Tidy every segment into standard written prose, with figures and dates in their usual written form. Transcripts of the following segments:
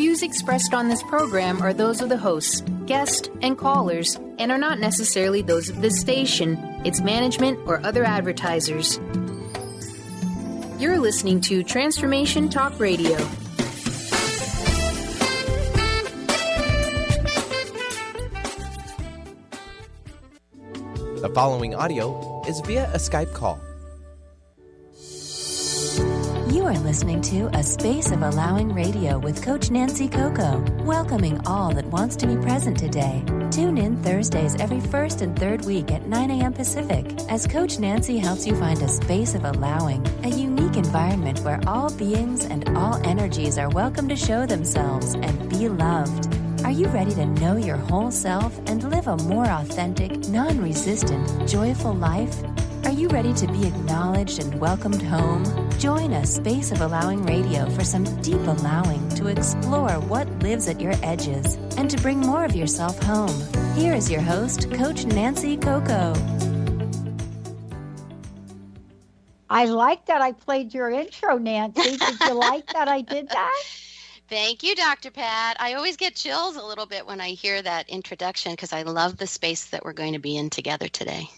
views expressed on this program are those of the hosts, guests, and callers, and are not necessarily those of this station, its management, or other advertisers. You're listening to Transformation Talk Radio. The following audio is via a Skype call. You are listening to A Space of Allowing Radio with Coach Nancy Coco, welcoming all that wants to be present today. Tune in Thursdays every first and third week at 9 a.m. Pacific as Coach Nancy helps you find a space of allowing, a unique environment where all beings and all energies are welcome to show themselves and be loved. Are you ready to know your whole self and live a more authentic, non-resistant, joyful life? Are you ready to be acknowledged and welcomed home? Join A Space of Allowing Radio for some deep allowing to explore what lives at your edges and to bring more of yourself home. Here is your host, Coach Nancy Coco. I like that I played your intro, Nancy. Did you like that I did that? Thank you, Dr. Pat. I always get chills a little bit when I hear that introduction because I love the space that we're going to be in together today.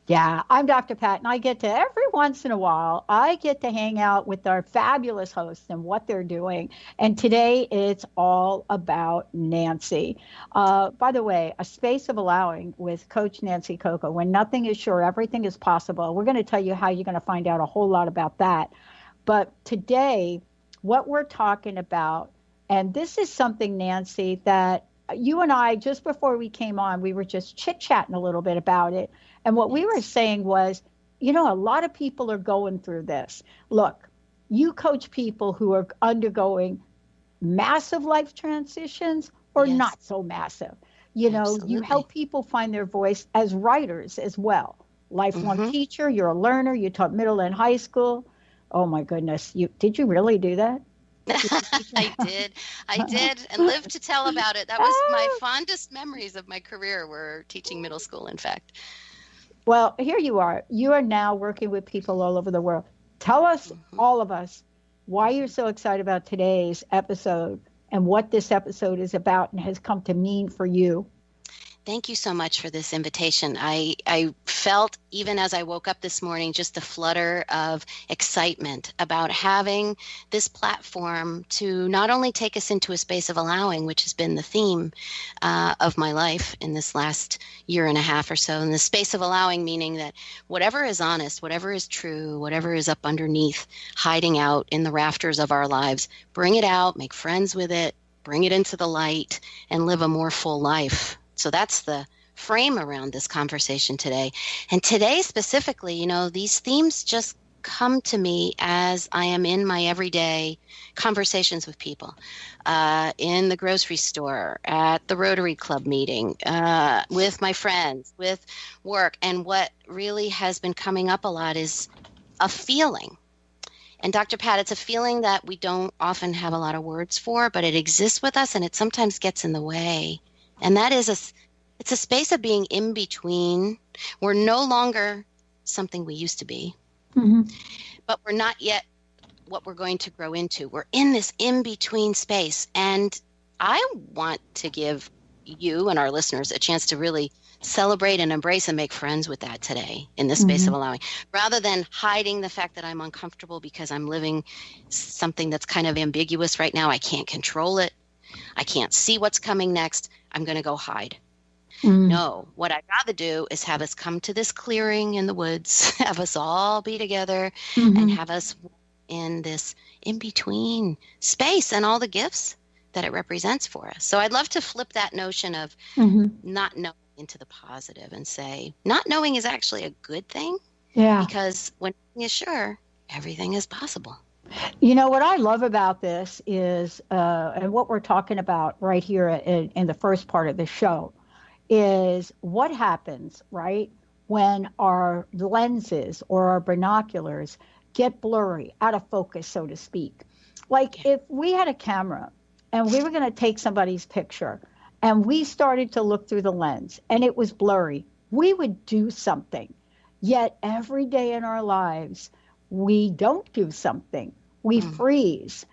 Yeah, I'm Dr. Pat, and I get to, every once in a while, I get to hang out with our fabulous hosts and what they're doing. And today it's all about Nancy. By the way, A Space of Allowing with Coach Nancy Coco. When nothing is sure, everything is possible. We're going to tell you how you're going to find out a whole lot about that. But today, what we're talking about, and this is something, Nancy, that you and I, just before we came on, we were just chit-chatting a little bit about it. And what we were saying was, you know, a lot of people are going through this. Look, you coach people who are undergoing massive life transitions or not so massive. You know, Absolutely. You help people find their voice as writers as well. Lifelong teacher, you're a learner, you taught middle and high school. Oh, my goodness. Did you really do that? I did, and live to tell about it. That was my fondest memories of my career were teaching middle school, in fact. Well, here you are. You are now working with people all over the world. Tell us, all of us, why you're so excited about today's episode and what this episode is about and has come to mean for you. Thank you so much for this invitation. I felt, even as I woke up this morning, just a flutter of excitement about having this platform to not only take us into a space of allowing, which has been the theme of my life in this last year and a half or so, and the space of allowing meaning that whatever is honest, whatever is true, whatever is up underneath, hiding out in the rafters of our lives, bring it out, make friends with it, bring it into the light, and live a more full life. So that's the frame around this conversation today. And today specifically, you know, these themes just come to me as I am in my everyday conversations with people, in the grocery store, at the Rotary Club meeting, with my friends, with work. And what really has been coming up a lot is a feeling. And Dr. Pat, it's a feeling that we don't often have a lot of words for, but it exists with us and it sometimes gets in the way. And that is it's a space of being in between. We're no longer something we used to be, but we're not yet what we're going to grow into. We're in this in-between space. And I want to give you and our listeners a chance to really celebrate and embrace and make friends with that today in this space of allowing, rather than hiding the fact that I'm uncomfortable because I'm living something that's kind of ambiguous right now. I can't control it. I can't see what's coming next. I'm going to go hide. No, what I'd rather do is have us come to this clearing in the woods, have us all be together and have us in this in-between space and all the gifts that it represents for us. So I'd love to flip that notion of not knowing into the positive and say, not knowing is actually a good thing. Yeah. Because when you're sure, everything is possible. You know, what I love about this is, and what we're talking about right here in the first part of the show, is what happens, right, when our lenses or our binoculars get blurry, out of focus, so to speak. Like if we had a camera and we were going to take somebody's picture and we started to look through the lens and it was blurry, we would do something. Yet every day in our lives, we don't do something. We freeze.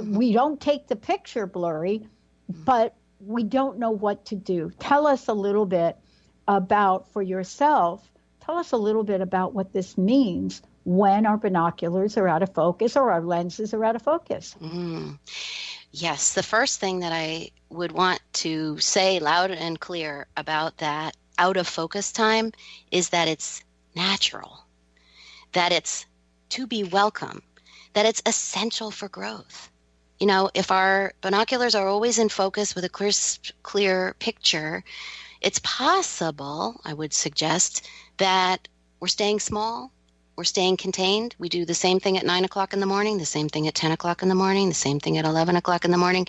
we don't take the picture blurry, but we don't know what to do. Tell us a little bit about, for yourself, tell us a little bit about what this means when our binoculars are out of focus or our lenses are out of focus. Yes, the first thing that I would want to say loud and clear about that out of focus time is that it's natural, that it's to be welcome, that it's essential for growth. You know, if our binoculars are always in focus with a clear picture, it's possible, I would suggest, that we're staying small, we're staying contained. We do the same thing at 9 o'clock in the morning, the same thing at 10 o'clock in the morning, the same thing at 11 o'clock in the morning.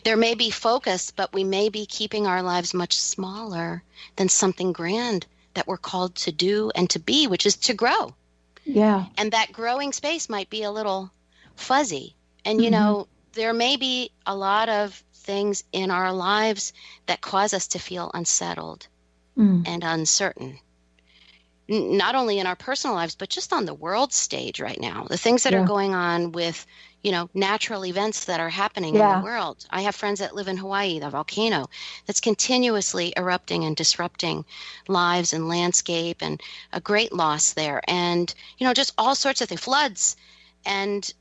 There may be focus, but we may be keeping our lives much smaller than something grand that we're called to do and to be, which is to grow. Yeah. And that growing space might be a little fuzzy. And, you know, there may be a lot of things in our lives that cause us to feel unsettled and uncertain. Not only in our personal lives, but just on the world stage right now. The things that are going on with, you know, natural events that are happening in the world. I have friends that live in Hawaii, the volcano that's continuously erupting and disrupting lives and landscape, and a great loss there. And, you know, just all sorts of things, floods and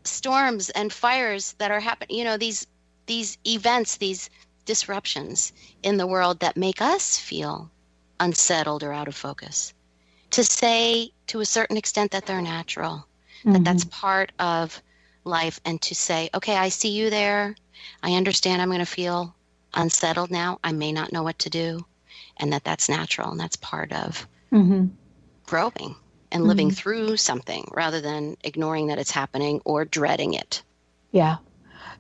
storms and fires that are happening, you know, these events, these disruptions in the world that make us feel unsettled or out of focus. To say to a certain extent that they're natural, that that's part of life, and to say, okay, I see you there. I understand I'm going to feel unsettled now. I may not know what to do, and that's natural, and that's part of growing and living through something rather than ignoring that it's happening or dreading it. Yeah.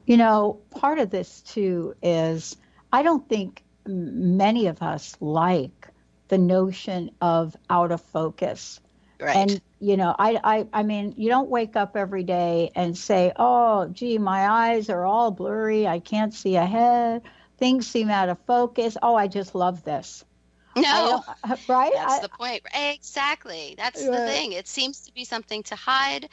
You know, part of this too is I don't think many of us like the notion of out of focus. Right. And, you know, I mean, you don't wake up every day and say, oh, gee, my eyes are all blurry. I can't see ahead. Things seem out of focus. Oh, I just love this. No, right? That's the point. Exactly. That's the thing. It seems to be something to hide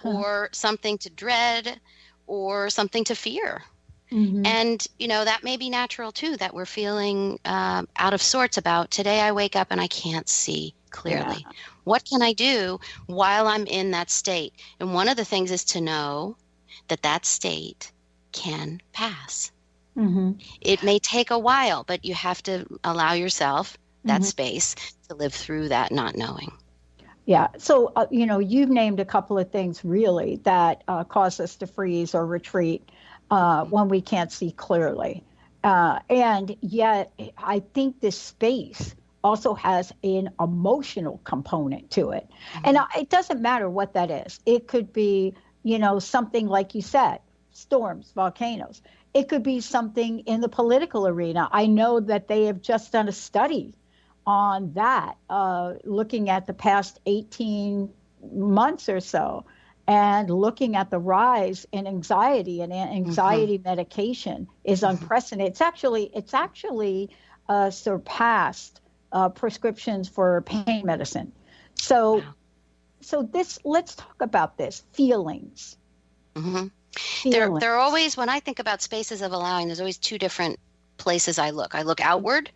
or something to dread or something to fear. And, you know, that may be natural, too, that we're feeling out of sorts about today I wake up and I can't see clearly. Yeah. What can I do while I'm in that state? And one of the things is to know that that state can pass. It may take a while, but you have to allow yourself that space to live through that not knowing. Yeah. So, you know, you've named a couple of things really that cause us to freeze or retreat when we can't see clearly. And yet, I think this space also has an emotional component to it. And it doesn't matter what that is. It could be, you know, something like you said, storms, volcanoes. It could be something in the political arena. I know that they have just done a study on that, looking at the past 18 months or so, and looking at the rise in anxiety, and anxiety medication is unprecedented. It's actually surpassed prescriptions for pain medicine. So let's talk about this, feelings. There are always, when I think about spaces of allowing, there's always two different places I look. I look outward,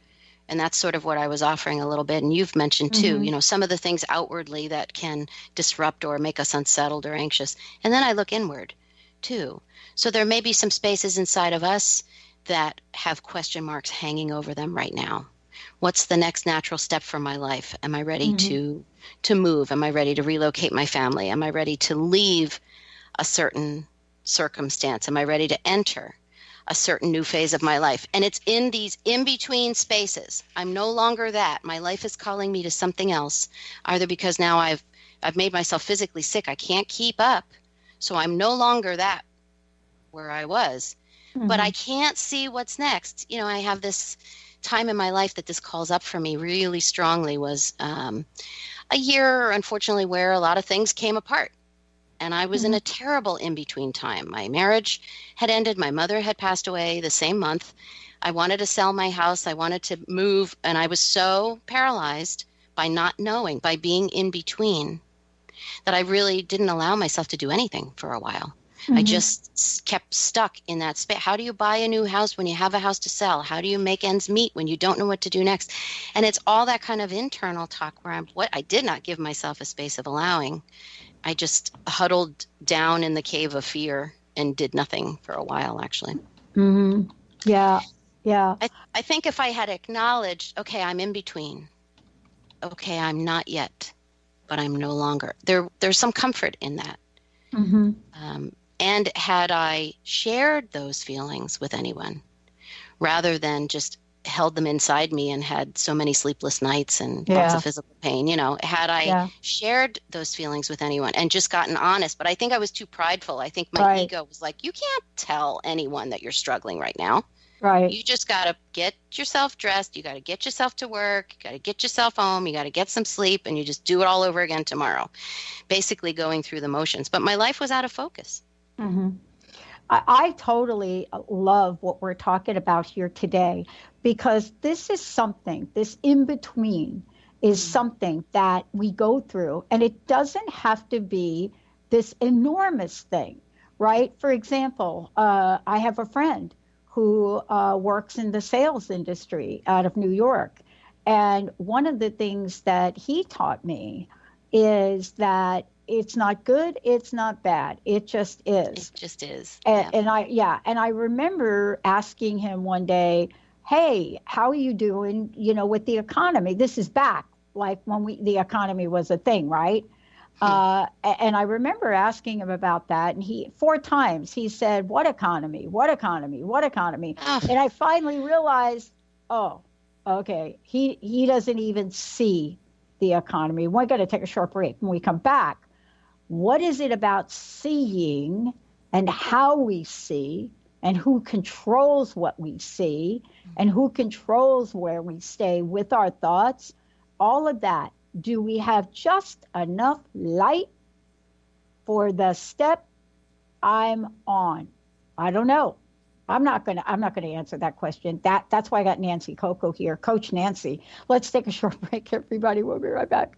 and that's sort of what I was offering a little bit. And you've mentioned too, you know, some of the things outwardly that can disrupt or make us unsettled or anxious. And then I look inward too. So there may be some spaces inside of us that have question marks hanging over them right now. What's the next natural step for my life? Am I ready to move? Am I ready to relocate my family? Am I ready to leave a certain circumstance? Am I ready to enter a certain new phase of my life? And it's in these in-between spaces. I'm no longer that. My life is calling me to something else, either because now I've made myself physically sick. I can't keep up. So I'm no longer that where I was. But I can't see what's next. You know, I have this time in my life that this calls up for me really strongly was a year, unfortunately, where a lot of things came apart. And I was in a terrible in-between time. My marriage had ended. My mother had passed away the same month. I wanted to sell my house. I wanted to move. And I was so paralyzed by not knowing, by being in between, that I really didn't allow myself to do anything for a while. I just kept stuck in that space. How do you buy a new house when you have a house to sell? How do you make ends meet when you don't know what to do next? And it's all that kind of internal talk where I did not give myself a space of allowing. I just huddled down in the cave of fear and did nothing for a while, actually. Mm-hmm. Yeah. Yeah. I think if I had acknowledged, okay, I'm in between. Okay, I'm not yet, but I'm no longer. There's some comfort in that. Mm-hmm. And had I shared those feelings with anyone, rather than just held them inside me and had so many sleepless nights and lots of physical pain, had I shared those feelings with anyone and just gotten honest, but I think I was too prideful. I think my ego was like, you can't tell anyone that you're struggling right now. Right. You just got to get yourself dressed. You got to get yourself to work. You got to get yourself home. You got to get some sleep, and you just do it all over again tomorrow. Basically going through the motions. But my life was out of focus. Mm-hmm. I totally love what we're talking about here today, because this in-between is something that we go through, and it doesn't have to be this enormous thing, right? For example, I have a friend who works in the sales industry out of New York. And one of the things that he taught me is that it's not good, it's not bad, it just is. It just is. And I remember asking him one day, hey, how are you doing, with the economy? This is back, like when the economy was a thing, right? And I remember asking him about that, and 4 times he said, what economy, what economy, what economy? And I finally realized, okay, he doesn't even see the economy. We're going to take a short break. When we come back, what is it about seeing and how we see and who controls what we see and who controls where we stay with our thoughts? All of that. Do we have just enough light for the step I'm on? I don't know. I'm not gonna answer that question. That's why I got Nancy Coco here, Coach Nancy. Let's take a short break, everybody. We'll be right back.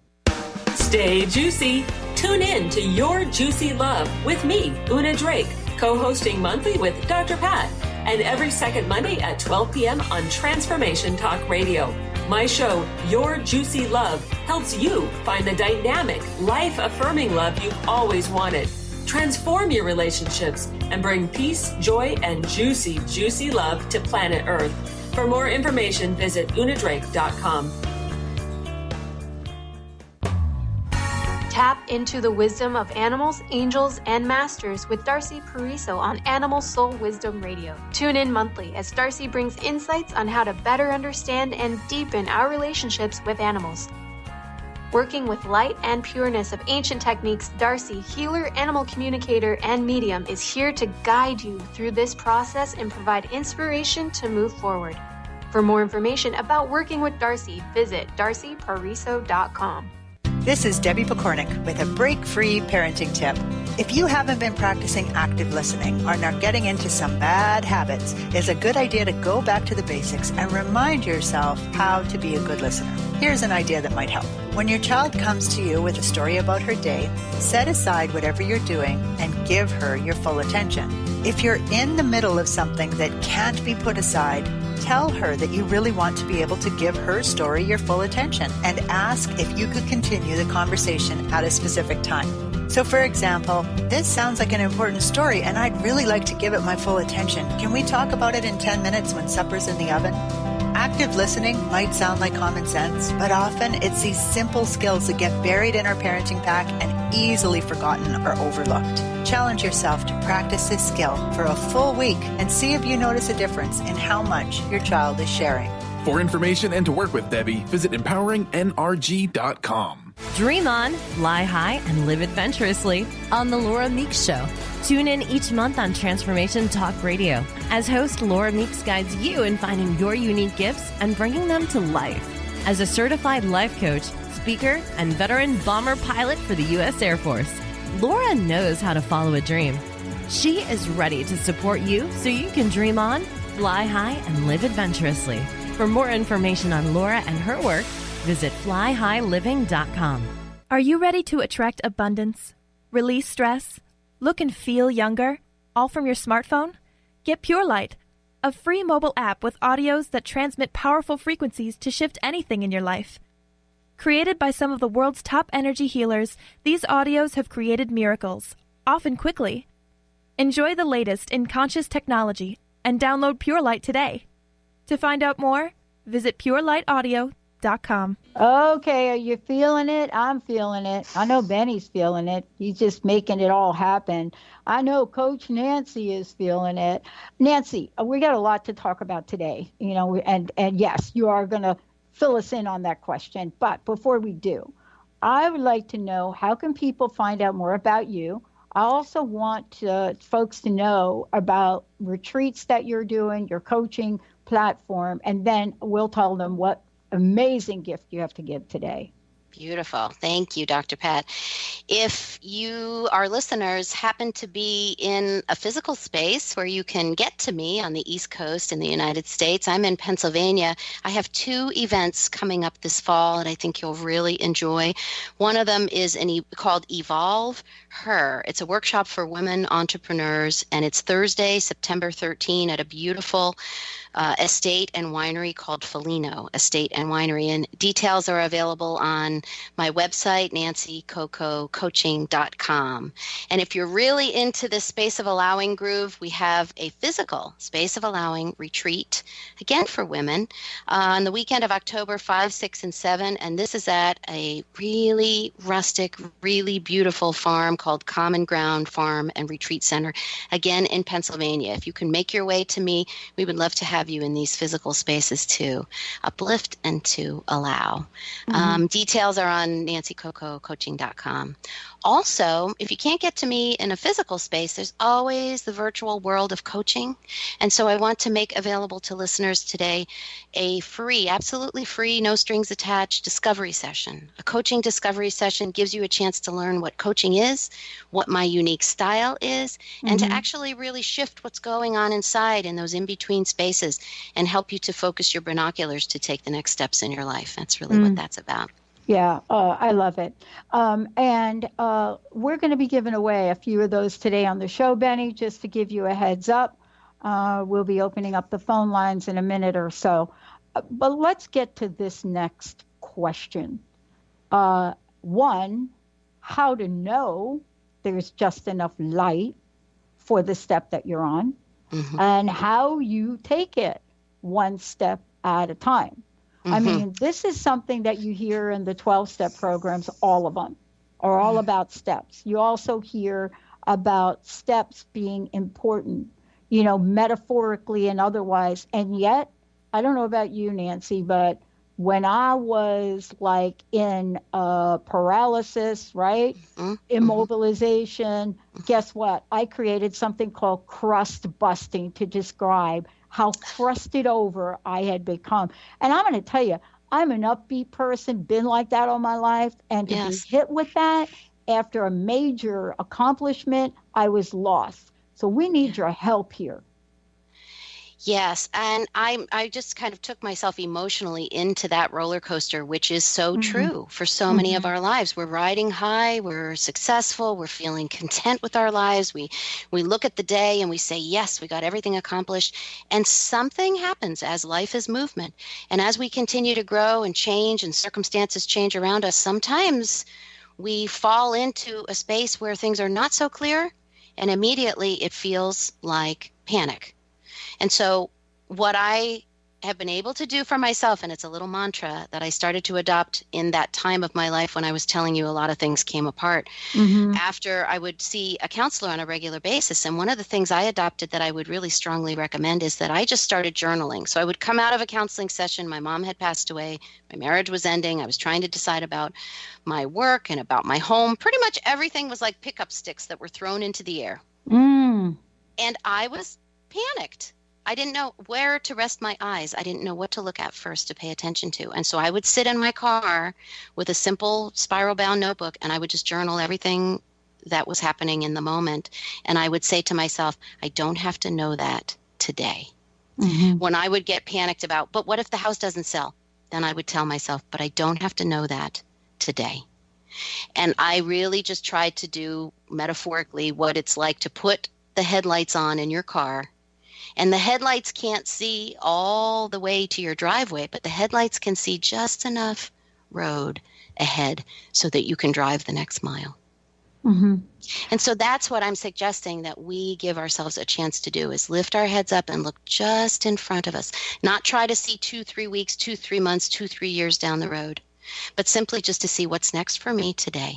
Stay juicy. Tune in to Your Juicy Love with me, Una Drake, co-hosting monthly with Dr. Pat, and every second Monday at 12 p.m. on Transformation Talk Radio. My show, Your Juicy Love, helps you find the dynamic, life-affirming love you've always wanted. Transform your relationships and bring peace, joy, and juicy, juicy love to planet Earth. For more information, visit unadrake.com. Tap into the wisdom of animals, angels, and masters with Darcy Pariso on Animal Soul Wisdom Radio. Tune in monthly as Darcy brings insights on how to better understand and deepen our relationships with animals. Working with light and pureness of ancient techniques, Darcy, healer, animal communicator, and medium, is here to guide you through this process and provide inspiration to move forward. For more information about working with Darcy, visit darcypariso.com. This is Debbie Pokornik with a break-free parenting tip. If you haven't been practicing active listening or are getting into some bad habits, it's a good idea to go back to the basics and remind yourself how to be a good listener. Here's an idea that might help. When your child comes to you with a story about her day, set aside whatever you're doing and give her your full attention. If you're in the middle of something that can't be put aside, tell her that you really want to be able to give her story your full attention and ask if you could continue the conversation at a specific time. So for example, this sounds like an important story and I'd really like to give it my full attention. Can we talk about it in 10 minutes when supper's in the oven? Active listening might sound like common sense, but often it's these simple skills that get buried in our parenting pack and easily forgotten or overlooked. Challenge yourself to practice this skill for a full week and see if you notice a difference in how much your child is sharing. For information and to work with Debbie, visit empoweringnrg.com. Dream on, fly high, and live adventurously on The Laura Meeks Show. Tune in each month on Transformation Talk Radio as host Laura Meeks guides you in finding your unique gifts and bringing them to life. As a certified life coach, speaker, and veteran bomber pilot for the U.S. Air Force, Laura knows how to follow a dream. She is ready to support you so you can dream on, fly high, and live adventurously. For more information on Laura and her work, visit flyhighliving.com. Are you ready to attract abundance, release stress, Look and feel younger, all from your smartphone? Get Pure Light, a free mobile app with audios that transmit powerful frequencies to shift anything in your life. Created by some of the world's top energy healers, these audios have created miracles, often quickly. Enjoy the latest in conscious technology and download Pure Light today. To find out more, visit purelightaudio.com. Okay, are you feeling it? I'm feeling it. I know Benny's feeling it. He's just making it all happen. I know Coach Nancy is feeling it. Nancy, we got a lot to talk about today, and yes, you are going to fill us in on that question. But before we do, I would like to know, how can people find out more about you? I also want folks to know about retreats that you're doing, your coaching platform, and then we'll tell them what amazing gift you have to give today. Beautiful. Thank you, Dr. Pat. If you, our listeners, happen to be in a physical space where you can get to me on the East Coast in the United States, I'm in Pennsylvania. I have 2 events coming up this fall that I think you'll really enjoy. One of them is called Evolve Her. It's a workshop for women entrepreneurs, and it's Thursday, September 13 at a beautiful estate and winery called Felino Estate and Winery. And details are available on my website, nancycococoaching.com. And if you're really into this Space of Allowing groove, we have a physical Space of Allowing retreat, again for women, on the weekend of October 5, 6, and 7. And this is at a really rustic, really beautiful farm called Common Ground Farm and Retreat Center, again in Pennsylvania. If you can make your way to me, we would love to have you in these physical spaces to uplift and to allow. Details are on nancycococoaching.com. Also, if you can't get to me in a physical space, there's always the virtual world of coaching. And so I want to make available to listeners today a free, absolutely free, no strings attached discovery session. A coaching discovery session gives you a chance to learn what coaching is, what my unique style is, and to actually really shift what's going on inside in those in-between spaces and help you to focus your binoculars to take the next steps in your life. That's really what that's about. Yeah, I love it. And we're going to be giving away a few of those today on the show, Benny, just to give you a heads up. We'll be opening up the phone lines in a minute or so. But let's get to this next question. One, how to know there's just enough light for the step that you're on, and how you take it one step at a time. I mean, this is something that you hear in the 12-step programs. All of them are all about steps. You also hear about steps being important, metaphorically and otherwise. And yet, I don't know about you, Nancy, but when I was like in paralysis, right? Immobilization, guess what? I created something called crust busting to describe how crusted over I had become. And I'm going to tell you, I'm an upbeat person, been like that all my life. And to be hit with that after a major accomplishment, I was lost. So we need your help here. Yes, and I just kind of took myself emotionally into that roller coaster, which is so true for so many of our lives. We're riding high, we're successful, we're feeling content with our lives. We look at the day and we say, yes, we got everything accomplished. And something happens as life is movement. And as we continue to grow and change and circumstances change around us, sometimes we fall into a space where things are not so clear, and immediately it feels like panic. And so what I have been able to do for myself, and it's a little mantra that I started to adopt in that time of my life when I was telling you a lot of things came apart, after I would see a counselor on a regular basis. And one of the things I adopted that I would really strongly recommend is that I just started journaling. So I would come out of a counseling session. My mom had passed away. My marriage was ending. I was trying to decide about my work and about my home. Pretty much everything was like pickup sticks that were thrown into the air. And I was panicked. I didn't know where to rest my eyes. I didn't know what to look at first to pay attention to. And so I would sit in my car with a simple spiral-bound notebook, and I would just journal everything that was happening in the moment. And I would say to myself, I don't have to know that today. When I would get panicked about, but what if the house doesn't sell? Then I would tell myself, but I don't have to know that today. And I really just tried to do metaphorically what it's like to put the headlights on in your car. And the headlights can't see all the way to your driveway, but the headlights can see just enough road ahead so that you can drive the next mile. Mm-hmm. And so that's what I'm suggesting that we give ourselves a chance to do, is lift our heads up and look just in front of us, not try to see 2-3 weeks, 2-3 months, 2-3 years down the road, but simply just to see what's next for me today.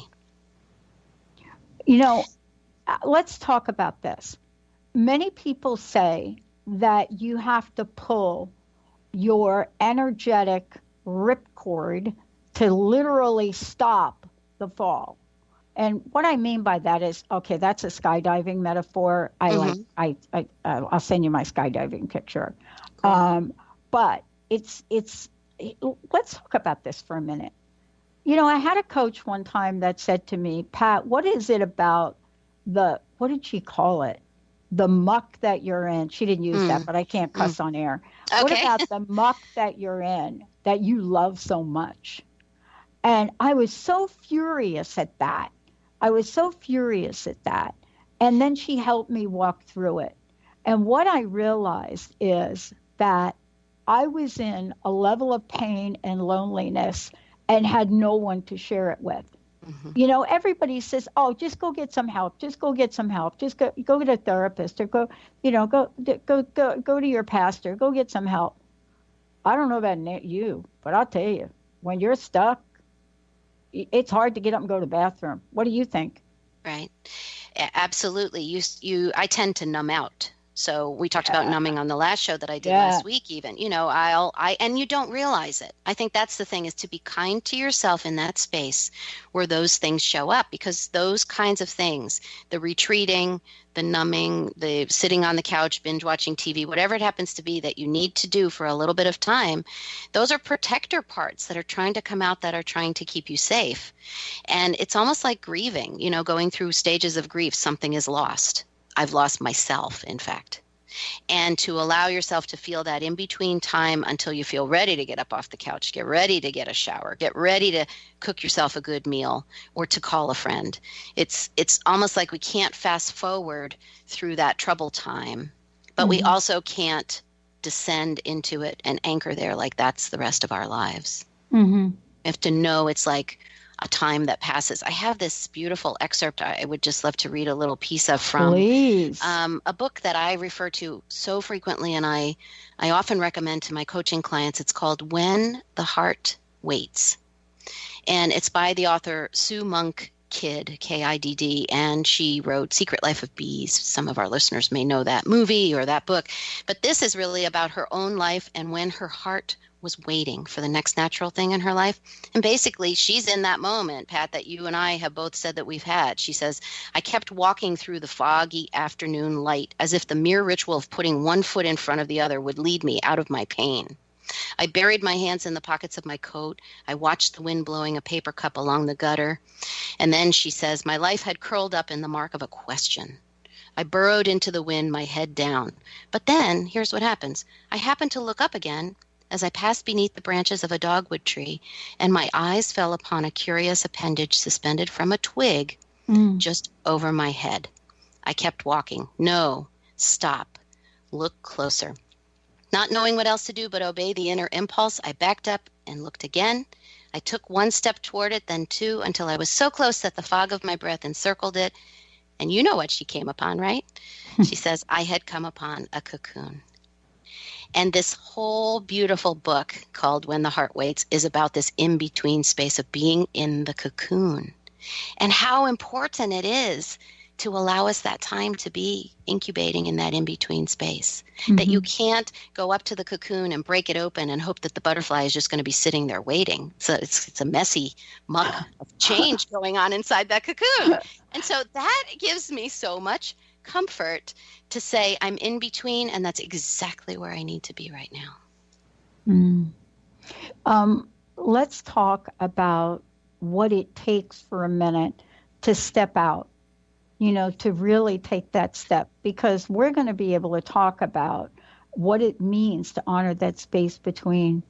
You know, let's talk about this. Many people say that you have to pull your energetic ripcord to literally stop the fall. And what I mean by that is, okay, that's a skydiving metaphor. I'll send you my skydiving picture. Cool. But let's talk about this for a minute. You know, I had a coach one time that said to me, Pat, what is it about what did she call it? The muck that you're in. She didn't use that, but I can't cuss on air. Okay. What about the muck that you're in that you love so much? And I was so furious at that. And then she helped me walk through it. And what I realized is that I was in a level of pain and loneliness and had no one to share it with. Mm-hmm. You know, everybody says, oh, just go get some help. Just go get a therapist, or go to your pastor, go get some help. I don't know about you, but I'll tell you, when you're stuck, it's hard to get up and go to the bathroom. What do you think? Right. Absolutely. I tend to numb out. So we talked about numbing on the last show that I did last week even. You know, and you don't realize it. I think that's the thing, is to be kind to yourself in that space where those things show up, because those kinds of things, the retreating, the numbing, the sitting on the couch, binge watching TV, whatever it happens to be that you need to do for a little bit of time, those are protector parts that are trying to come out, that are trying to keep you safe. And it's almost like grieving, you know, going through stages of grief. Something is lost. I've lost myself, in fact. And to allow yourself to feel that in between time until you feel ready to get up off the couch, get ready to get a shower, get ready to cook yourself a good meal, or to call a friend. It's almost like we can't fast forward through that trouble time, but we also can't descend into it and anchor there like that's the rest of our lives. Mm-hmm. We have to know it's like a time that passes. I have this beautiful excerpt I would just love to read a little piece of from a book that I refer to so frequently, and I often recommend to my coaching clients. It's called When the Heart Waits. And it's by the author Sue Monk Kidd, Kidd, and she wrote Secret Life of Bees. Some of our listeners may know that movie or that book. But this is really about her own life and when her heart was waiting for the next natural thing in her life. And basically, she's in that moment, Pat, that you and I have both said that we've had. She says, I kept walking through the foggy afternoon light as if the mere ritual of putting one foot in front of the other would lead me out of my pain. I buried my hands in the pockets of my coat. I watched the wind blowing a paper cup along the gutter. And then, she says, my life had curled up in the mark of a question. I burrowed into the wind, my head down. But then, here's what happens. I happened to look up again as I passed beneath the branches of a dogwood tree, and my eyes fell upon a curious appendage suspended from a twig just over my head. I kept walking. No, stop. Look closer. Not knowing what else to do but obey the inner impulse, I backed up and looked again. I took one step toward it, then two, until I was so close that the fog of my breath encircled it. And you know what she came upon, right? She says, I had come upon a cocoon. And this whole beautiful book called When the Heart Waits is about this in-between space of being in the cocoon, and how important it is to allow us that time to be incubating in that in-between space. That you can't go up to the cocoon and break it open and hope that the butterfly is just going to be sitting there waiting. So it's a messy muck of change going on inside that cocoon. And so that gives me so much comfort to say I'm in between, and that's exactly where I need to be right now. Let's talk about what it takes for a minute to step out, you know, to really take that step, because we're going to be able to talk about what it means to honor that space between.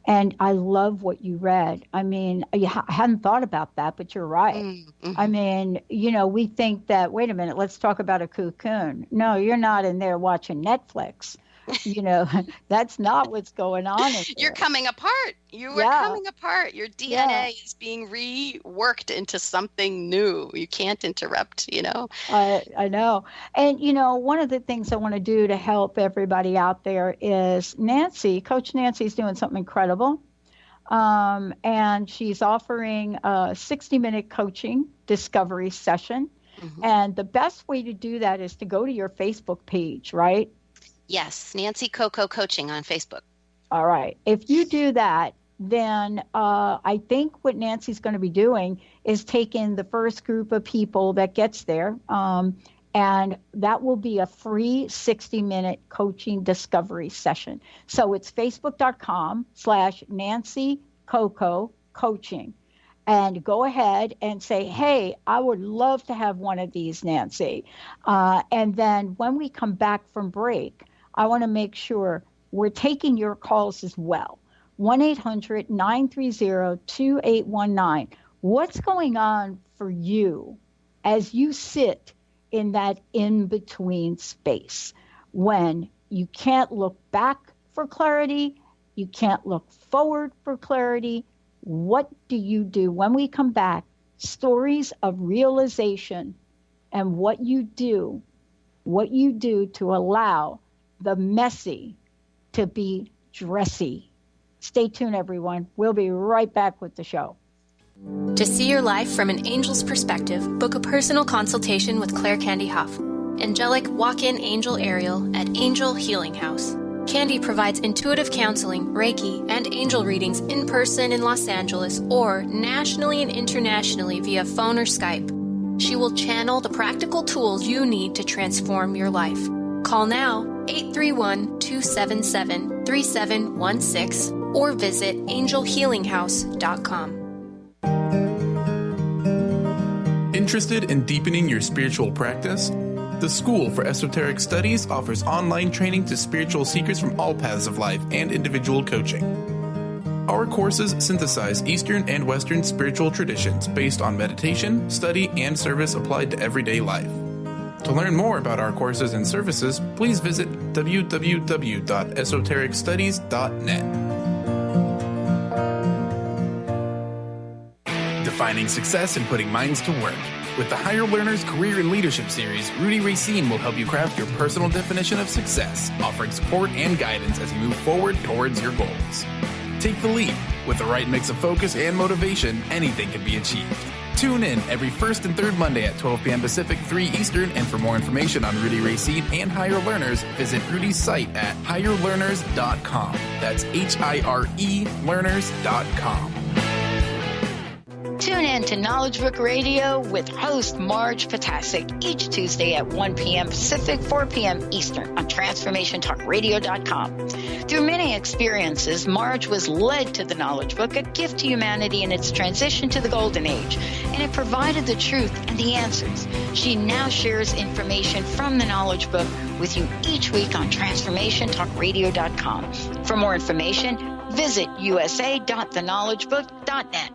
And I love what you read. I mean, I hadn't thought about that, but you're right. Mm-hmm. I mean, we think that, wait a minute, let's talk about a cocoon. No, you're not in there watching Netflix. That's not what's going on in there. You're coming apart. You are coming apart. Your DNA is being reworked into something new. You can't interrupt, I know. And, one of the things I want to do to help everybody out there is Coach Nancy's doing something incredible. And she's offering a 60-minute coaching discovery session. Mm-hmm. And the best way to do that is to go to your Facebook page, right? Yes, Nancy Coco Coaching on Facebook. All right. If you do that, then I think what Nancy's going to be doing is taking the first group of people that gets there, and that will be a free 60-minute coaching discovery session. So it's facebook.com/Nancy Coco Coaching. And go ahead and say, hey, I would love to have one of these, Nancy. And then when we come back from break, I want to make sure we're taking your calls as well. 1-800-930-2819. What's going on for you as you sit in that in-between space when you can't look back for clarity, you can't look forward for clarity? What do you do? When we come back, stories of realization and what you do to allow the messy to be dressy. Stay tuned, everyone. We'll be right back with the show. To see your life from an angel's perspective, book a personal consultation with Claire Candy Huff, angelic walk-in angel Ariel at Angel Healing House. Candy provides intuitive counseling, Reiki, and angel readings in person in Los Angeles or nationally and internationally via phone or Skype. She will channel the practical tools you need to transform your life. Call now, 831-277-3716, or visit angelhealinghouse.com. Interested in deepening your spiritual practice? The School for Esoteric Studies offers online training to spiritual seekers from all paths of life and individual coaching. Our courses synthesize Eastern and Western spiritual traditions based on meditation, study, and service applied to everyday life. To learn more about our courses and services, please visit www.esotericstudies.net. Defining success and putting minds to work. With the Higher Learners Career and Leadership Series, Rudy Racine will help you craft your personal definition of success, offering support and guidance as you move forward towards your goals. Take the leap. With the right mix of focus and motivation, anything can be achieved. Tune in every first and third Monday at 12 p.m. Pacific, 3 Eastern, and for more information on Rudy Racine and Higher Learners, visit Rudy's site at higherlearners.com. That's HIRE learners.com. Tune in to Knowledge Book Radio with host Marge Potasic each Tuesday at 1 p.m. Pacific, 4 p.m. Eastern on TransformationTalkRadio.com. Through many experiences, Marge was led to the Knowledge Book, a gift to humanity in its transition to the Golden Age, and it provided the truth and the answers. She now shares information from the Knowledge Book with you each week on TransformationTalkRadio.com. For more information, visit usa.theknowledgebook.net.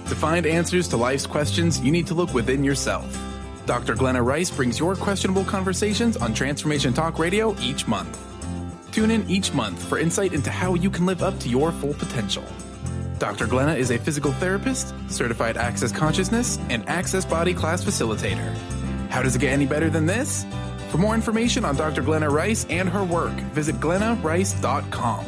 To find answers to life's questions, you need to look within yourself. Dr. Glenna Rice brings your questionable conversations on Transformation Talk Radio each month. Tune in each month for insight into how you can live up to your full potential. Dr. Glenna is a physical therapist, certified Access Consciousness, and Access Body Class facilitator. How does it get any better than this? For more information on Dr. Glenna Rice and her work, visit glennarice.com.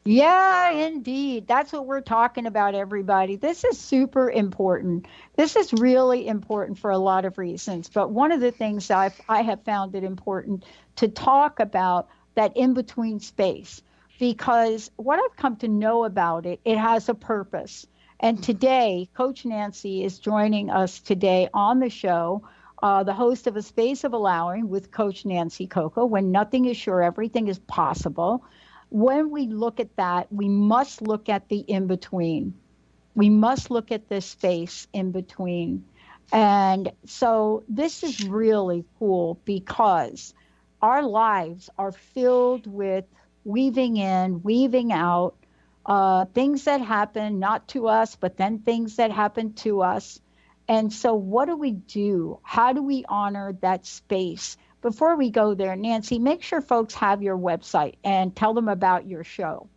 Yeah, indeed. That's what we're talking about, everybody. This is super important. This is really important for a lot of reasons. But one of the things I have found it important to talk about that in-between space, because what I've come to know about it, it has a purpose. And today, Coach Nancy is joining us today on the show, the host of A Space of Allowing with Coach Nancy Coco. When nothing is sure, everything is possible. When we look at that, we must look at the in-between. We must look at this space in between. And so this is really cool because our lives are filled with weaving in, weaving out, things that happen not to us, but then things that happen to us. And so, what do we do? How do we honor that space? Before we go there, Nancy, make sure folks have your website and tell them about your show.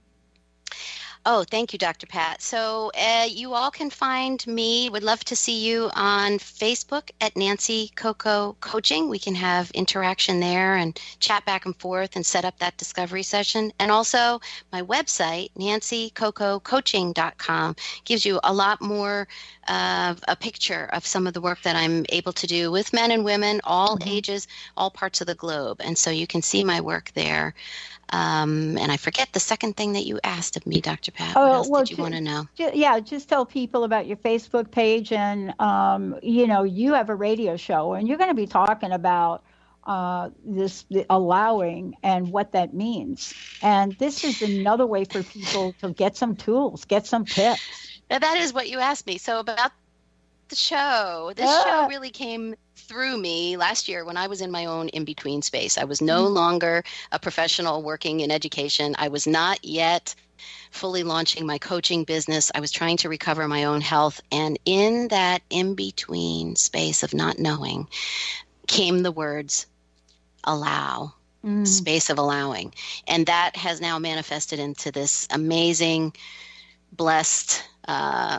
Oh, thank you, Dr. Pat. So you all can find me. Would love to see you on Facebook at Nancy Coco Coaching. We can have interaction there and chat back and forth and set up that discovery session. And also my website, nancycococoaching.com, gives you a lot more of a picture of some of the work that I'm able to do with men and women, all ages, all parts of the globe. And so you can see my work there. And I forget the second thing that you asked of me, Dr. Pat. What else did you want to know? Just tell people about your Facebook page. And, you have a radio show, and you're going to be talking about the allowing and what that means. And this is another way for people to get some tools, get some tips. Now, that is what you asked me. So about the show, this show really came through me last year when I was in my own in-between space. I was no longer a professional working in education. I was not yet fully launching my coaching business. I was trying to recover my own health. And in that in-between space of not knowing came the words, allow, space of allowing. And that has now manifested into this amazing, blessed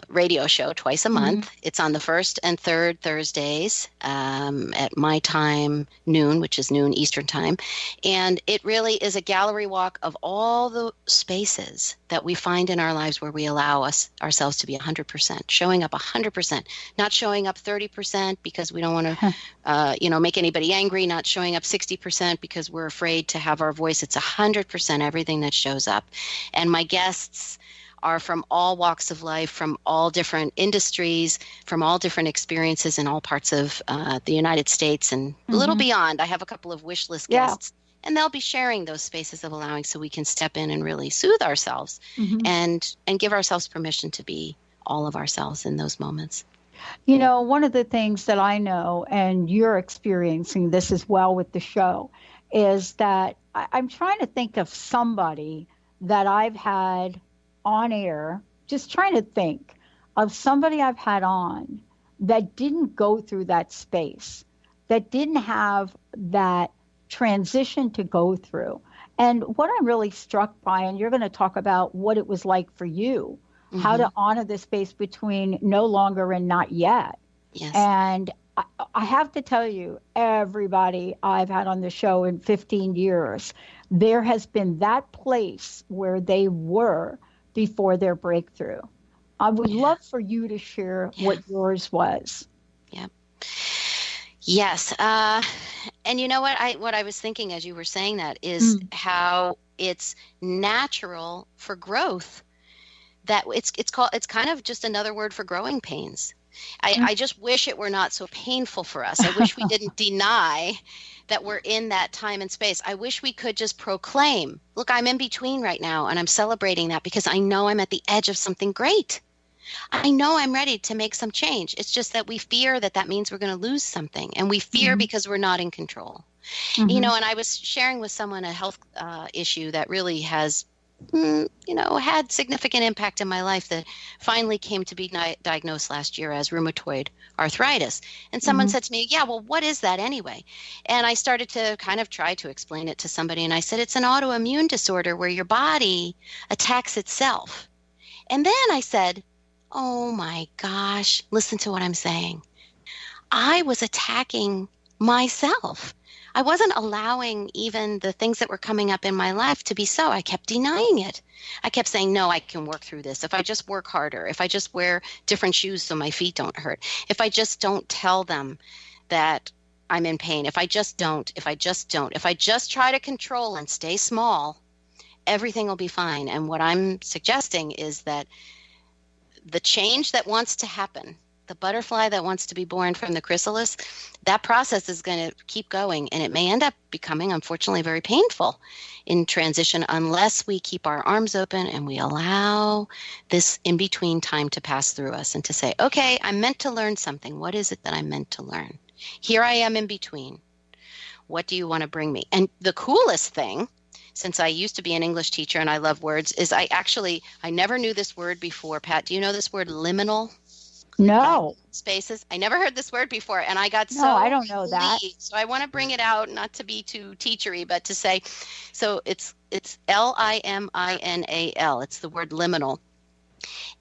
radio show twice a month. It's on the first and third Thursdays at my time, noon, which is noon Eastern time. And it really is a gallery walk of all the spaces that we find in our lives where we allow ourselves to be 100%, showing up 100%, not showing up 30% because we don't want to, make anybody angry, not showing up 60% because we're afraid to have our voice. It's 100% everything that shows up. And my guests are from all walks of life, from all different industries, from all different experiences in all parts of the United States and a little beyond. I have a couple of wish list guests, and they'll be sharing those spaces of allowing so we can step in and really soothe ourselves and give ourselves permission to be all of ourselves in those moments. One of the things that I know, and you're experiencing this as well with the show, is that I'm trying to think of somebody that I've had on air, just trying to think of somebody I've had on that didn't go through that space, that didn't have that transition to go through. And what I'm really struck by, and you're going to talk about what it was like for you, how to honor the space between no longer and not yet. Yes. And I have to tell you, everybody I've had on the show in 15 years, there has been that place where they were before their breakthrough. I would love for you to share what yours was. Yeah. Yes. And you know what I was thinking as you were saying that is how it's natural for growth, that it's kind of just another word for growing pains. I just wish it were not so painful for us. I wish we didn't deny that we're in that time and space. I wish we could just proclaim, look, I'm in between right now, and I'm celebrating that because I know I'm at the edge of something great. I know I'm ready to make some change. It's just that we fear that means we're going to lose something, and we fear because we're not in control. And I was sharing with someone a health issue that really has had significant impact in my life that finally came to be diagnosed last year as rheumatoid arthritis. And someone said to me, well, what is that anyway? And I started to kind of try to explain it to somebody. And I said, it's an autoimmune disorder where your body attacks itself. And then I said, oh my gosh, listen to what I'm saying. I was attacking myself. I wasn't allowing even the things that were coming up in my life to be so. I kept denying it. I kept saying, no, I can work through this. If I just work harder, if I just wear different shoes so my feet don't hurt, if I just don't tell them that I'm in pain, if I just try to control and stay small, everything will be fine. And what I'm suggesting is that the change that wants to happen, the butterfly that wants to be born from the chrysalis, that process is going to keep going, and it may end up becoming, unfortunately, very painful in transition unless we keep our arms open and we allow this in-between time to pass through us and to say, okay, I'm meant to learn something. What is it that I'm meant to learn? Here I am in between. What do you want to bring me? And the coolest thing, since I used to be an English teacher and I love words, is I never knew this word before. Pat, do you know this word liminal? No. Spaces. I never heard this word before, and I got No, I don't know that. So I want to bring it out, not to be too teachery, but to say, so it's Liminal. It's the word liminal.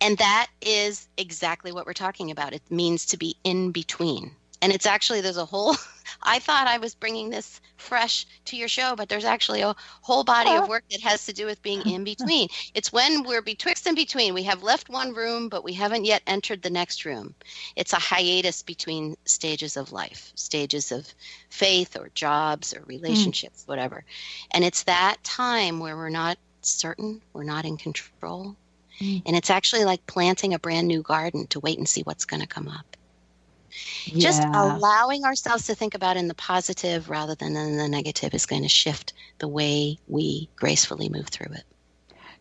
And that is exactly what we're talking about. It means to be in between. And it's actually, there's a whole, I thought I was bringing this fresh to your show, but there's actually a whole body of work that has to do with being in between. It's when we're betwixt and between. We have left one room, but we haven't yet entered the next room. It's a hiatus between stages of life, stages of faith or jobs or relationships, whatever. And it's that time where we're not certain, we're not in control. And it's actually like planting a brand new garden to wait and see what's going to come up. Yeah. Just allowing ourselves to think about in the positive rather than in the negative is going to shift the way we gracefully move through it.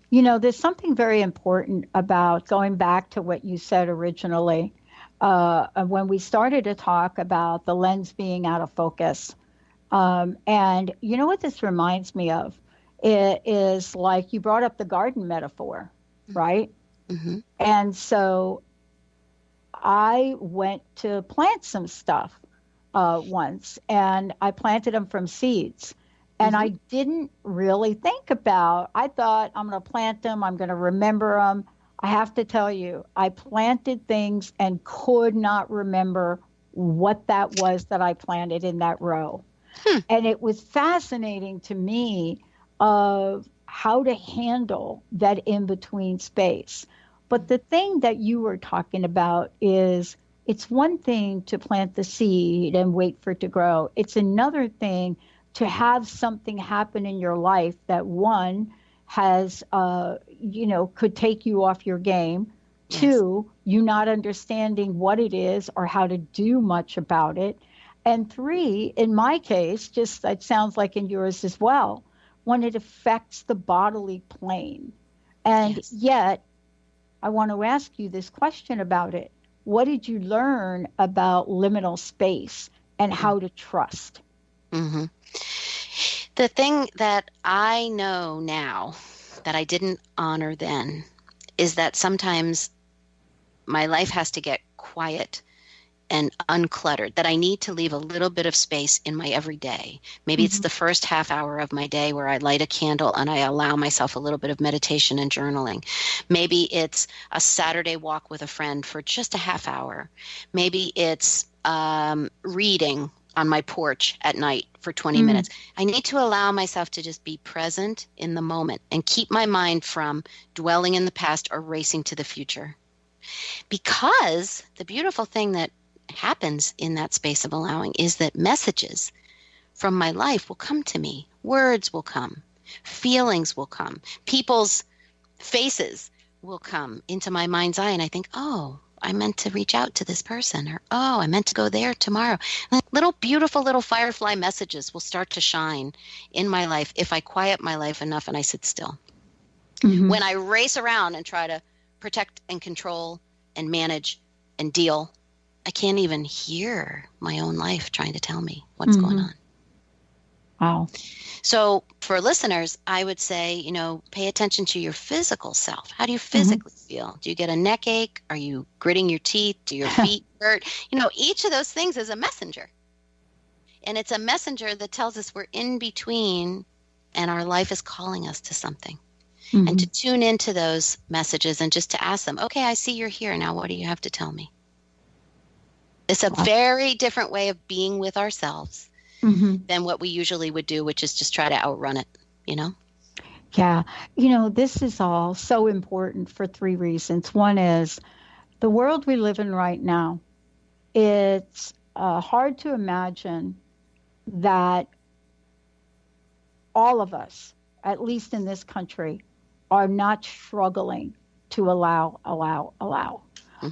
You know, there's something very important about going back to what you said originally when we started to talk about the lens being out of focus. And you know what this reminds me of? It is like you brought up the garden metaphor, right? Mm-hmm. And so I went to plant some stuff once, and I planted them from seeds. And I didn't really think about, I thought I'm going to plant them, I'm going to remember them. I have to tell you, I planted things and could not remember what that was that I planted in that row. And it was fascinating to me of how to handle that in-between space. But the thing that you were talking about is it's one thing to plant the seed and wait for it to grow. It's another thing to have something happen in your life that one has, could take you off your game. Yes. Two, you not understanding what it is or how to do much about it. And three, in my case, just it sounds like in yours as well, when it affects the bodily plane. And yet, I want to ask you this question about it. What did you learn about liminal space and how to trust? Mm-hmm. The thing that I know now that I didn't honor then is that sometimes my life has to get quiet and uncluttered, that I need to leave a little bit of space in my everyday. Maybe it's the first half hour of my day where I light a candle and I allow myself a little bit of meditation and journaling. Maybe it's a Saturday walk with a friend for just a half hour. Maybe it's reading on my porch at night for 20 minutes. I need to allow myself to just be present in the moment and keep my mind from dwelling in the past or racing to the future. Because the beautiful thing that happens in that space of allowing is that messages from my life will come to me. Words will come. Feelings will come. People's faces will come into my mind's eye. And I think, oh, I meant to reach out to this person, or, oh, I meant to go there tomorrow. Little beautiful little firefly messages will start to shine in my life if I quiet my life enough and I sit still. Mm-hmm. When I race around and try to protect and control and manage and deal, I can't even hear my own life trying to tell me what's going on. Wow. So for listeners, I would say, pay attention to your physical self. How do you physically feel? Do you get a neck ache? Are you gritting your teeth? Do your feet hurt? Each of those things is a messenger. And it's a messenger that tells us we're in between and our life is calling us to something. And to tune into those messages and just to ask them, okay, I see you're here. Now, what do you have to tell me? It's a very different way of being with ourselves than what we usually would do, which is just try to outrun it, Yeah. This is all so important for three reasons. One is the world we live in right now. It's hard to imagine that all of us, at least in this country, are not struggling to allow.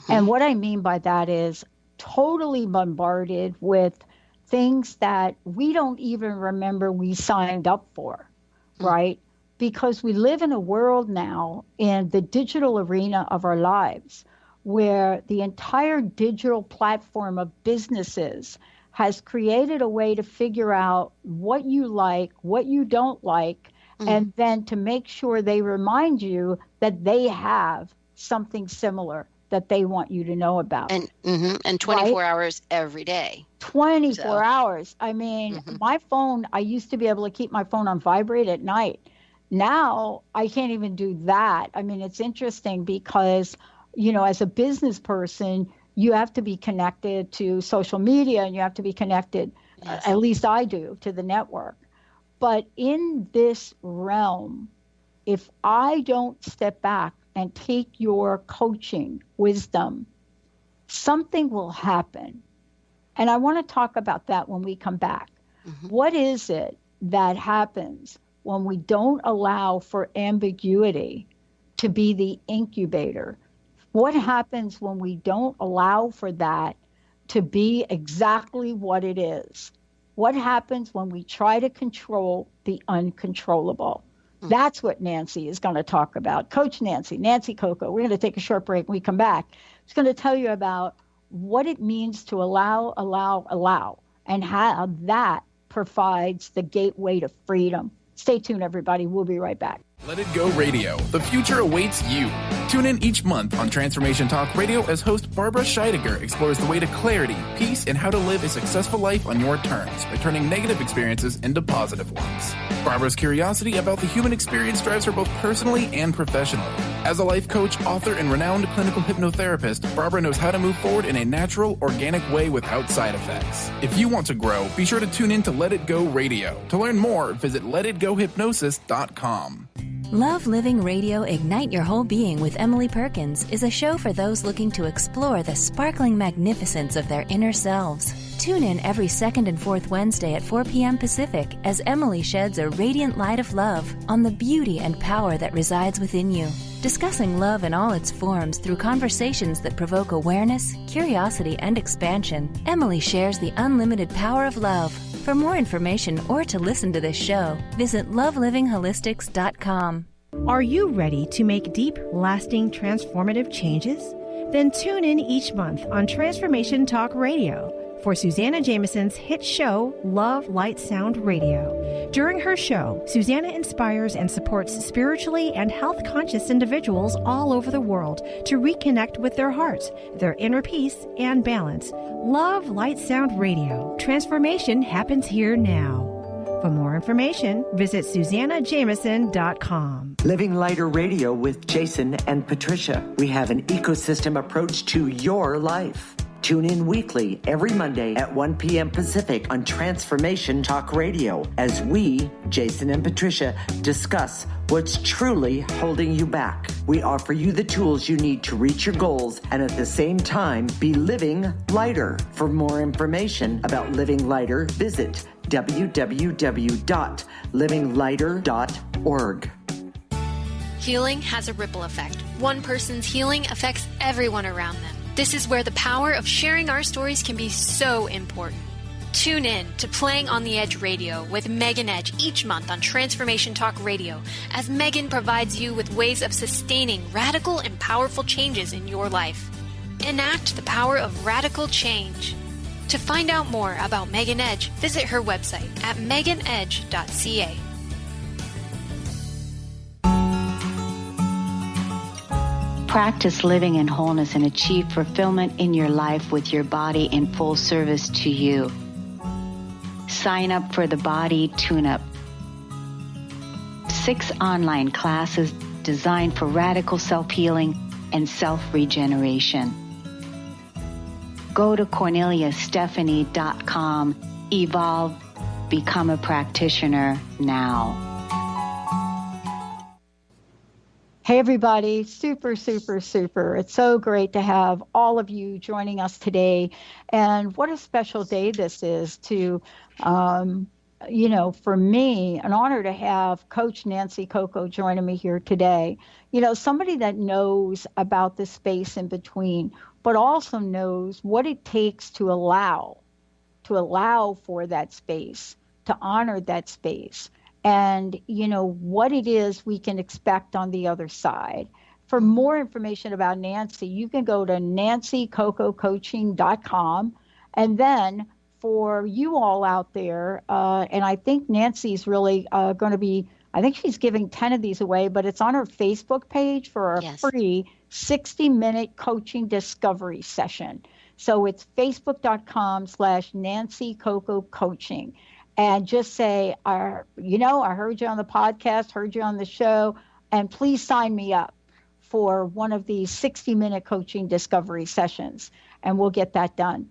And what I mean by that is totally bombarded with things that we don't even remember we signed up for, right? Because we live in a world now in the digital arena of our lives where the entire digital platform of businesses has created a way to figure out what you like, what you don't like, and then to make sure they remind you that they have something similar that they want you to know about. And 24 hours every day. 24 hours. I mean, my phone, I used to be able to keep my phone on vibrate at night. Now I can't even do that. I mean, it's interesting because, you know, as a business person, you have to be connected to social media and you have to be connected, at least I do, to the network. But in this realm, if I don't step back and take your coaching wisdom, something will happen. And I want to talk about that when we come back. What is it that happens when we don't allow for ambiguity to be the incubator? What happens when we don't allow for that to be exactly what it is? What happens when we try to control the uncontrollable? That's what Nancy is going to talk about. Coach Nancy Coco. We're going to take a short break. When we come back, she's going to tell you about what it means to allow, and how that provides the gateway to freedom. Stay tuned, everybody. We'll be right back. Let It Go Radio. The future awaits you. Tune in each month on Transformation Talk Radio as host Barbara Scheidegger explores the way to clarity, peace, and how to live a successful life on your terms by turning negative experiences into positive ones. Barbara's curiosity about the human experience drives her both personally and professionally. As a life coach, author, and renowned clinical hypnotherapist, Barbara knows how to move forward in a natural, organic way without side effects. If you want to grow, be sure to tune in to Let It Go Radio. To learn more, visit letitgohypnosis.com. Love Living Radio Ignite Your Whole Being with Emily Perkins is a show for those looking to explore the sparkling magnificence of their inner selves. Tune in every second and fourth Wednesday at 4 p.m. Pacific as Emily sheds a radiant light of love on the beauty and power that resides within you. Discussing love in all its forms through conversations that provoke awareness, curiosity, and expansion, Emily shares the unlimited power of love. For more information or to listen to this show, visit lovelivingholistics.com. Are you ready to make deep, lasting, transformative changes? Then tune in each month on Transformation Talk Radio for Susanna Jameson's hit show, Love, Light, Sound Radio. During her show, Susanna inspires and supports spiritually and health-conscious individuals all over the world to reconnect with their hearts, their inner peace, and balance. Love, Light, Sound Radio. Transformation happens here now. For more information, visit SusannaJameson.com. Living Lighter Radio with Jason and Patricia. We have an ecosystem approach to your life. Tune in weekly every Monday at 1 p.m. Pacific on Transformation Talk Radio as we, Jason and Patricia, discuss what's truly holding you back. We offer you the tools you need to reach your goals and at the same time be living lighter. For more information about Living Lighter, visit www.livinglighter.org. Healing has a ripple effect. One person's healing affects everyone around them. This is where the power of sharing our stories can be so important. Tune in to Playing on the Edge Radio with Megan Edge each month on Transformation Talk Radio as Megan provides you with ways of sustaining radical and powerful changes in your life. Enact the power of radical change. To find out more about Megan Edge, visit her website at meganedge.ca. Practice living in wholeness and achieve fulfillment in your life with your body in full service to you. Sign up for the Body Tune-Up. 6 online classes designed for radical self-healing and self-regeneration. Go to CorneliaStephanie.com. Evolve. Become a practitioner now. Hey, everybody. Super, super, super. It's so great to have all of you joining us today. And what a special day this is to, for me, an honor to have Coach Nancy Coco joining me here today. You know, somebody that knows about the space in between, but also knows what it takes to allow for that space, to honor that space. And, what it is we can expect on the other side. For more information about Nancy, you can go to nancycococoaching.com and then for you all out there, and I think Nancy's really going to be, I think she's giving 10 of these away, but it's on her Facebook page for a free 60-minute coaching discovery session. So it's facebook.com/Nancy Coco Coaching. And just say, I heard you on the podcast, heard you on the show, and please sign me up for one of these 60-minute coaching discovery sessions, and we'll get that done.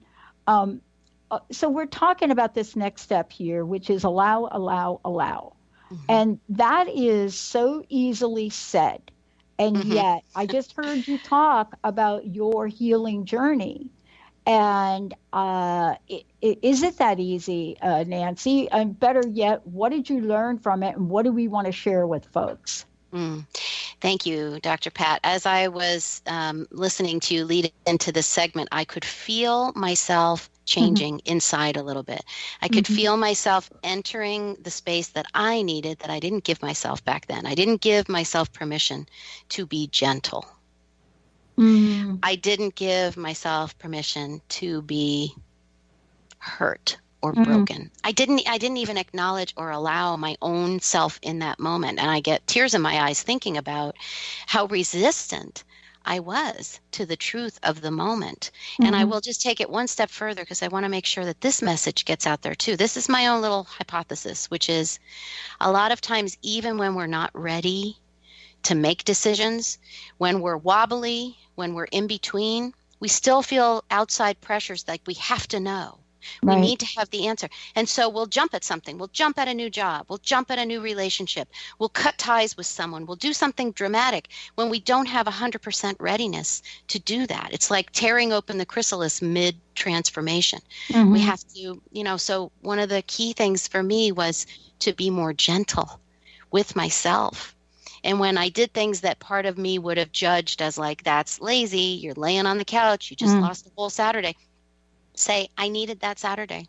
So we're talking about this next step here, which is allow, allow, allow. Mm-hmm. And that is so easily said. And yet, I just heard you talk about your healing journey. And is it that easy, Nancy? And better yet, what did you learn from it, and what do we want to share with folks? Thank you, Dr. Pat. As I was listening to you lead into this segment, I could feel myself changing inside a little bit. I could feel myself entering the space that I needed that I didn't give myself back then. I didn't give myself permission to be gentle. I didn't give myself permission to be hurt or broken. I didn't even acknowledge or allow my own self in that moment. And I get tears in my eyes thinking about how resistant I was to the truth of the moment. And I will just take it one step further because I want to make sure that this message gets out there too. This is my own little hypothesis, which is a lot of times, even when we're not ready to make decisions, when we're wobbly, when we're in between, we still feel outside pressures like we have to know. We need to have the answer. And so we'll jump at something. We'll jump at a new job. We'll jump at a new relationship. We'll cut ties with someone. We'll do something dramatic when we don't have 100% readiness to do that. It's like tearing open the chrysalis mid-transformation. We have to, so one of the key things for me was to be more gentle with myself. And when I did things that part of me would have judged as like, that's lazy, you're laying on the couch, you just lost the whole Saturday. Say, I needed that Saturday.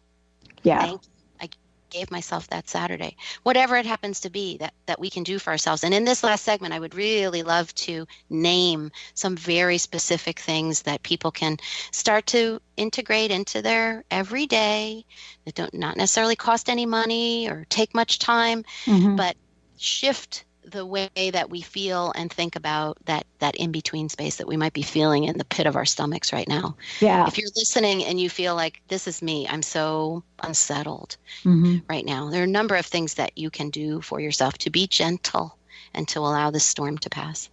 Yeah. Thank you. I gave myself that Saturday. Whatever it happens to be that we can do for ourselves. And in this last segment, I would really love to name some very specific things that people can start to integrate into their everyday that don't not necessarily cost any money or take much time, but shift the way that we feel and think about that in-between space that we might be feeling in the pit of our stomachs right now. Yeah. If you're listening and you feel like, this is me, I'm so unsettled right now, there are a number of things that you can do for yourself to be gentle and to allow this storm to pass.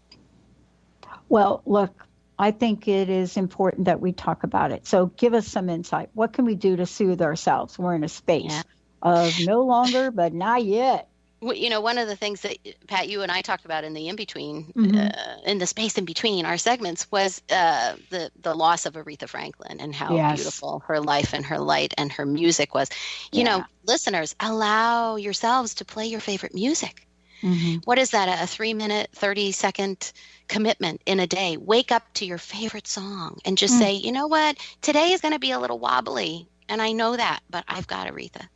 Well, look, I think it is important that we talk about it. So give us some insight. What can we do to soothe ourselves? We're in a space of no longer, but not yet. One of the things that, Pat, you and I talked about in the in-between, in the space in between our segments was the loss of Aretha Franklin and how beautiful her life and her light and her music was. You know, listeners, allow yourselves to play your favorite music. What is that? A 3-minute, 30-second commitment in a day. Wake up to your favorite song and just say, you know what? Today is going to be a little wobbly, and I know that, but I've got Aretha.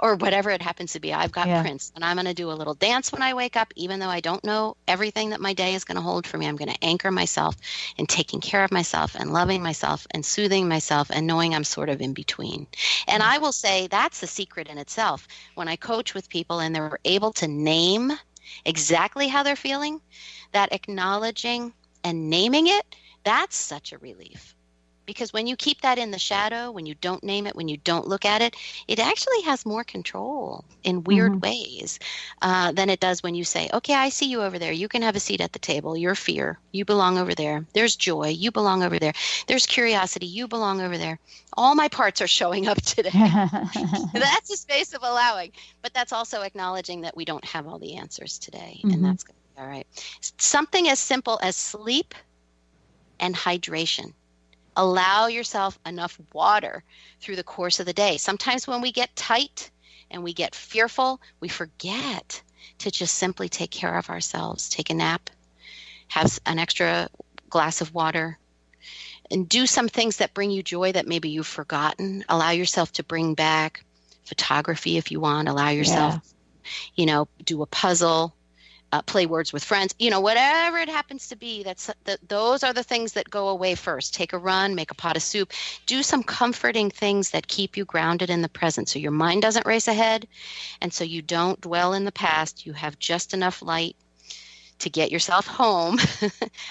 Or whatever it happens to be. I've got Prince, and I'm going to do a little dance when I wake up, even though I don't know everything that my day is going to hold for me. I'm going to anchor myself in taking care of myself and loving myself and soothing myself and knowing I'm sort of in between. And I will say that's a secret in itself. When I coach with people and they're able to name exactly how they're feeling, that acknowledging and naming it, that's such a relief. Because when you keep that in the shadow, when you don't name it, when you don't look at it, it actually has more control in weird ways than it does when you say, okay, I see you over there. You can have a seat at the table. You're fear. You belong over there. There's joy. You belong over there. There's curiosity. You belong over there. All my parts are showing up today. That's a space of allowing. But that's also acknowledging that we don't have all the answers today. And that's going to be all right. Something as simple as sleep and hydration. Allow yourself enough water through the course of the day. Sometimes when we get tight and we get fearful, we forget to just simply take care of ourselves. Take a nap, have an extra glass of water, and do some things that bring you joy that maybe you've forgotten. Allow yourself to bring back photography if you want. Allow yourself, do a puzzle. play words with friends, whatever it happens to be. Those are the things that go away first. Take a run, make a pot of soup, do some comforting things that keep you grounded in the present, so your mind doesn't race ahead, and so you don't dwell in the past. You have just enough light to get yourself home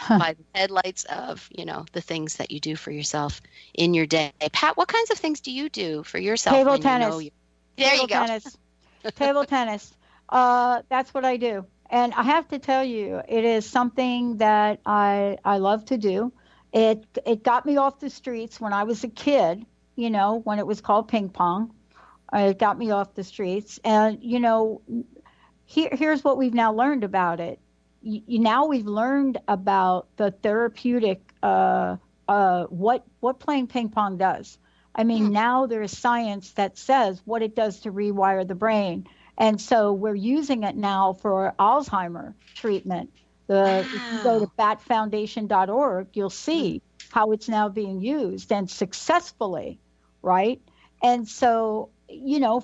by the headlights of, the things that you do for yourself in your day. Pat, what kinds of things do you do for yourself? Table tennis. There you go. Table tennis. That's what I do. And I have to tell you, it is something that I love to do. It got me off the streets when I was a kid, when it was called ping pong. It got me off the streets. And, here's what we've now learned about it. Now we've learned about the therapeutic, what playing ping pong does. I mean, now there's science that says what it does to rewire the brain. And so we're using it now for Alzheimer treatment. If you go to batfoundation.org, you'll see how it's now being used, and successfully, right? And so,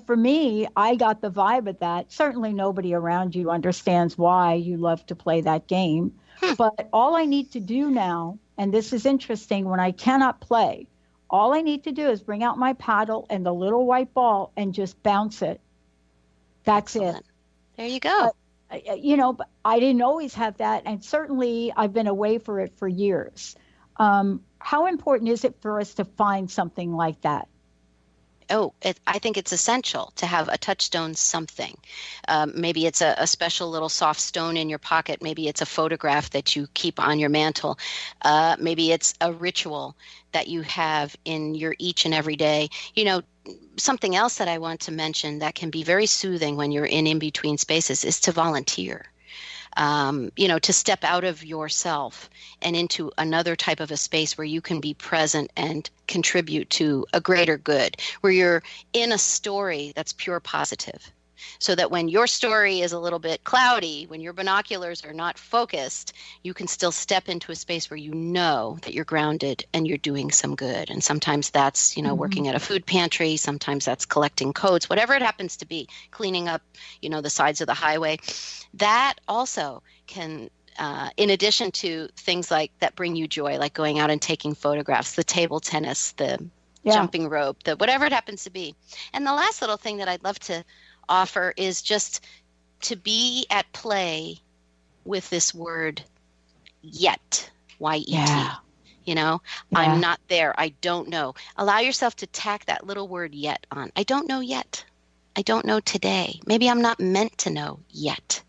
for me, I got the vibe of that. Certainly nobody around you understands why you love to play that game. But all I need to do now, and this is interesting, when I cannot play, all I need to do is bring out my paddle and the little white ball and just bounce it. That's it. There you go. But I didn't always have that. And certainly I've been away for it for years. How important is it for us to find something like that? I think it's essential to have a touchstone something. Maybe it's a special little soft stone in your pocket. Maybe it's a photograph that you keep on your mantle. Maybe it's a ritual that you have in your each and every day. Something else that I want to mention that can be very soothing when you're in between spaces is to volunteer. To step out of yourself and into another type of a space where you can be present and contribute to a greater good, where you're in a story that's pure positive. So that when your story is a little bit cloudy, when your binoculars are not focused, you can still step into a space where you know that you're grounded and you're doing some good. And sometimes that's, working at a food pantry. Sometimes that's collecting codes, whatever it happens to be, cleaning up, the sides of the highway. That also can, in addition to things like that bring you joy, like going out and taking photographs, the table tennis, the jumping rope, the whatever it happens to be. And the last little thing that I'd love to offer is just to be at play with this word yet, Y-E-T. I'm not there. I don't know. Allow yourself to tack that little word yet on. I don't know yet. I don't know today. Maybe I'm not meant to know yet.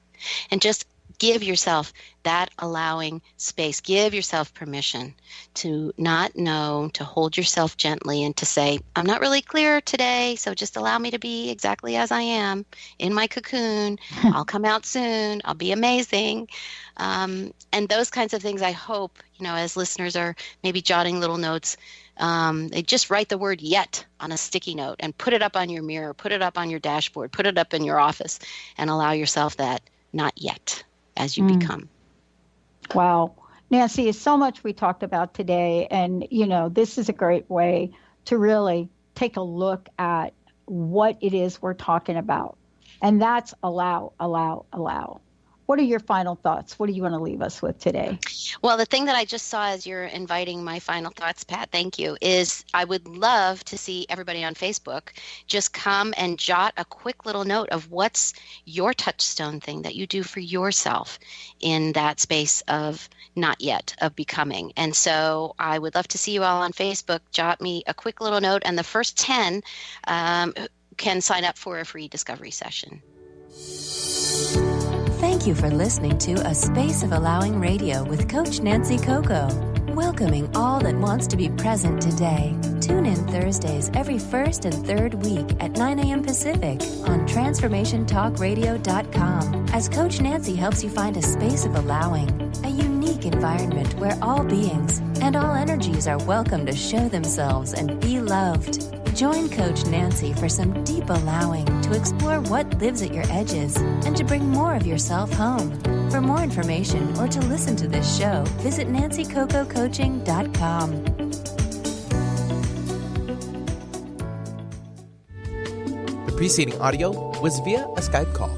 And just give yourself that allowing space. Give yourself permission to not know, to hold yourself gently and to say, I'm not really clear today, so just allow me to be exactly as I am in my cocoon. I'll come out soon. I'll be amazing. And those kinds of things, I hope, as listeners are maybe jotting little notes, they just write the word yet on a sticky note and put it up on your mirror, put it up on your dashboard, put it up in your office, and allow yourself that not yet as you become. Wow. Nancy, so much we talked about today. And, this is a great way to really take a look at what it is we're talking about. And that's allow. What are your final thoughts? What do you want to leave us with today? Well, the thing that I just saw as you're inviting my final thoughts, Pat, thank you, is I would love to see everybody on Facebook just come and jot a quick little note of what's your touchstone thing that you do for yourself in that space of not yet, of becoming. And so I would love to see you all on Facebook. Jot me a quick little note, and the first 10 can sign up for a free discovery session. Thank you for listening to A Space of Allowing Radio with Coach Nancy Coco, welcoming all that wants to be present today. Tune in Thursdays every first and third week at 9 a.m. Pacific on TransformationTalkRadio.com as Coach Nancy helps you find a space of allowing, a unique environment where all beings and all energies are welcome to show themselves and be loved. Join Coach Nancy for some deep allowing to explore what lives at your edges and to bring more of yourself home. For more information or to listen to this show, visit nancycococoaching.com. The preceding audio was via a Skype call.